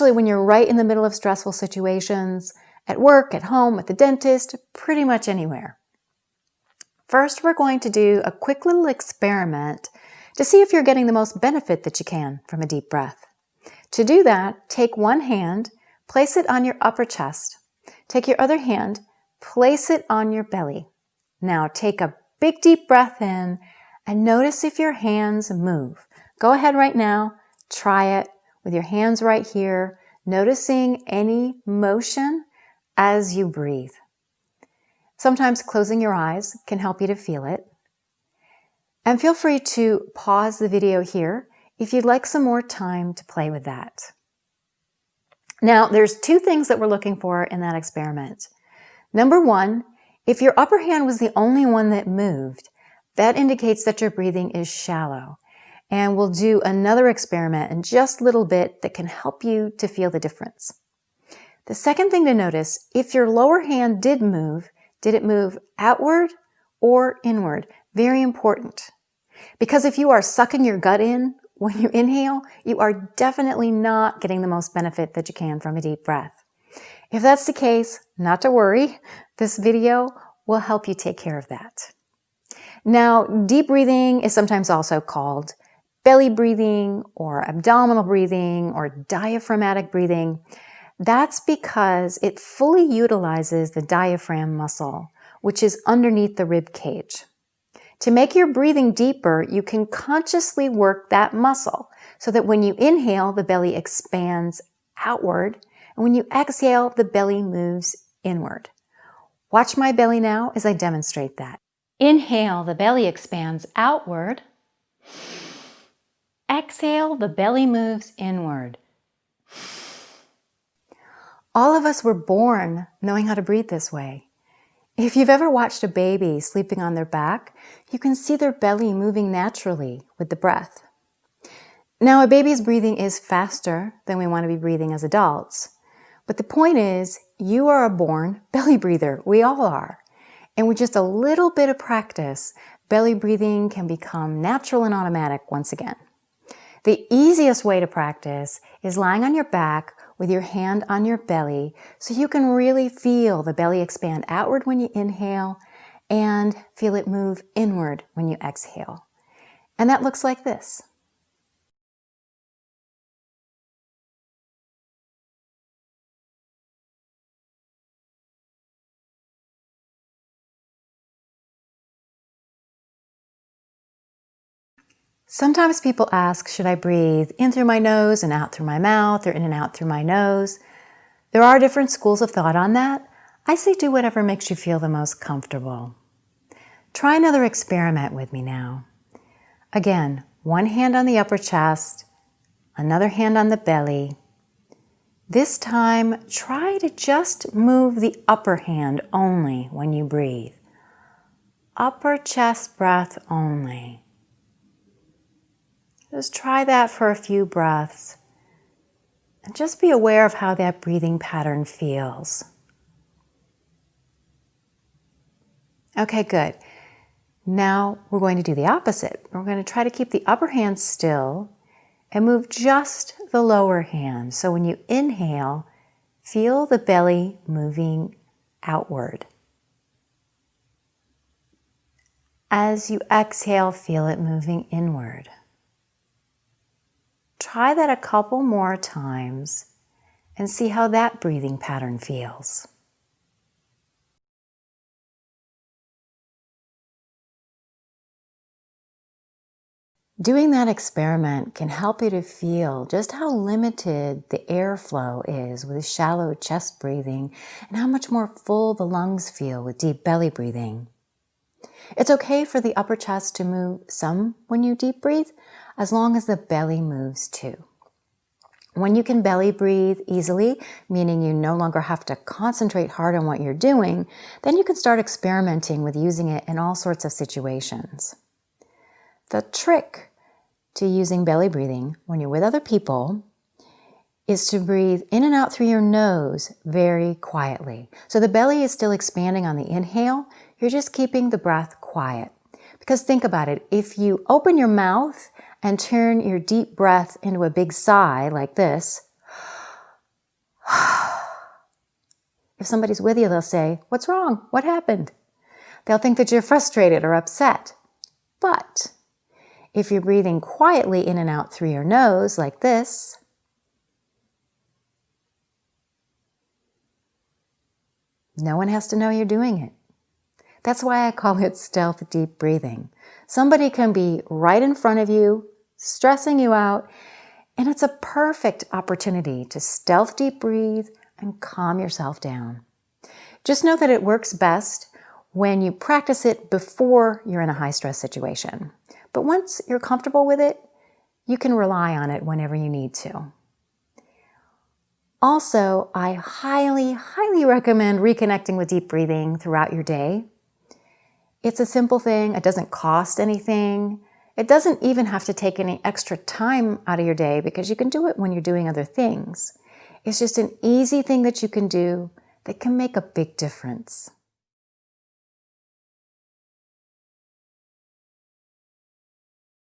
especially when you're right in the middle of stressful situations, at work, at home, at the dentist, pretty much anywhere. First, we're going to do a quick little experiment to see if you're getting the most benefit that you can from a deep breath. To do that, take one hand, place it on your upper chest. Take your other hand, place it on your belly. Now take a big deep breath in and notice if your hands move. Go ahead right now, try it with your hands right here, noticing any motion as you breathe. Sometimes closing your eyes can help you to feel it. And feel free to pause the video here if you'd like some more time to play with that. Now, there's two things that we're looking for in that experiment. Number one, if your upper hand was the only one that moved, that indicates that your breathing is shallow. And we'll do another experiment in just a little bit that can help you to feel the difference. The second thing to notice, if your lower hand did it move outward or inward? Very important. Because if you are sucking your gut in when you inhale, you are definitely not getting the most benefit that you can from a deep breath. If that's the case, not to worry. This video will help you take care of that. Now, deep breathing is sometimes also called belly breathing or abdominal breathing or diaphragmatic breathing. That's because it fully utilizes the diaphragm muscle, which is underneath the rib cage. To make your breathing deeper, you can consciously work that muscle so that when you inhale, the belly expands outward, and when you exhale, the belly moves inward. Watch my belly now as I demonstrate that. Inhale, the belly expands outward. Exhale, the belly moves inward. All of us were born knowing how to breathe this way. If you've ever watched a baby sleeping on their back, you can see their belly moving naturally with the breath. Now, a baby's breathing is faster than we want to be breathing as adults. But the point is, you are a born belly breather. We all are. And with just a little bit of practice, belly breathing can become natural and automatic once again. The easiest way to practice is lying on your back with your hand on your belly so you can really feel the belly expand outward when you inhale and feel it move inward when you exhale. And that looks like this. Sometimes people ask, should I breathe in through my nose and out through my mouth, or in and out through my nose? There are different schools of thought on that. I say do whatever makes you feel the most comfortable. Try another experiment with me now. Again, one hand on the upper chest, another hand on the belly. This time, try to just move the upper hand only when you breathe. Upper chest breath only. Just try that for a few breaths. And just be aware of how that breathing pattern feels. Okay, good. Now we're going to do the opposite. We're going to try to keep the upper hand still and move just the lower hand. So when you inhale, feel the belly moving outward. As you exhale, feel it moving inward. Try that a couple more times and see how that breathing pattern feels. Doing that experiment can help you to feel just how limited the airflow is with shallow chest breathing and how much more full the lungs feel with deep belly breathing. It's okay for the upper chest to move some when you deep breathe, as long as the belly moves too. When you can belly breathe easily, meaning you no longer have to concentrate hard on what you're doing, then you can start experimenting with using it in all sorts of situations. The trick to using belly breathing when you're with other people is to breathe in and out through your nose very quietly. So the belly is still expanding on the inhale, you're just keeping the breath quiet. Because think about it, if you open your mouth and turn your deep breath into a big sigh like this, If somebody's with you, they'll say, "What's wrong? What happened?" They'll think that you're frustrated or upset. But if you're breathing quietly in and out through your nose like this, no one has to know you're doing it. That's why I call it stealth deep breathing. Somebody can be right in front of you, stressing you out, and it's a perfect opportunity to stealth deep breathe and calm yourself down. Just know that it works best when you practice it before you're in a high stress situation. But once you're comfortable with it, you can rely on it whenever you need to. Also, I highly, highly recommend reconnecting with deep breathing throughout your day. It's a simple thing. It doesn't cost anything. It doesn't even have to take any extra time out of your day because you can do it when you're doing other things. It's just an easy thing that you can do that can make a big difference.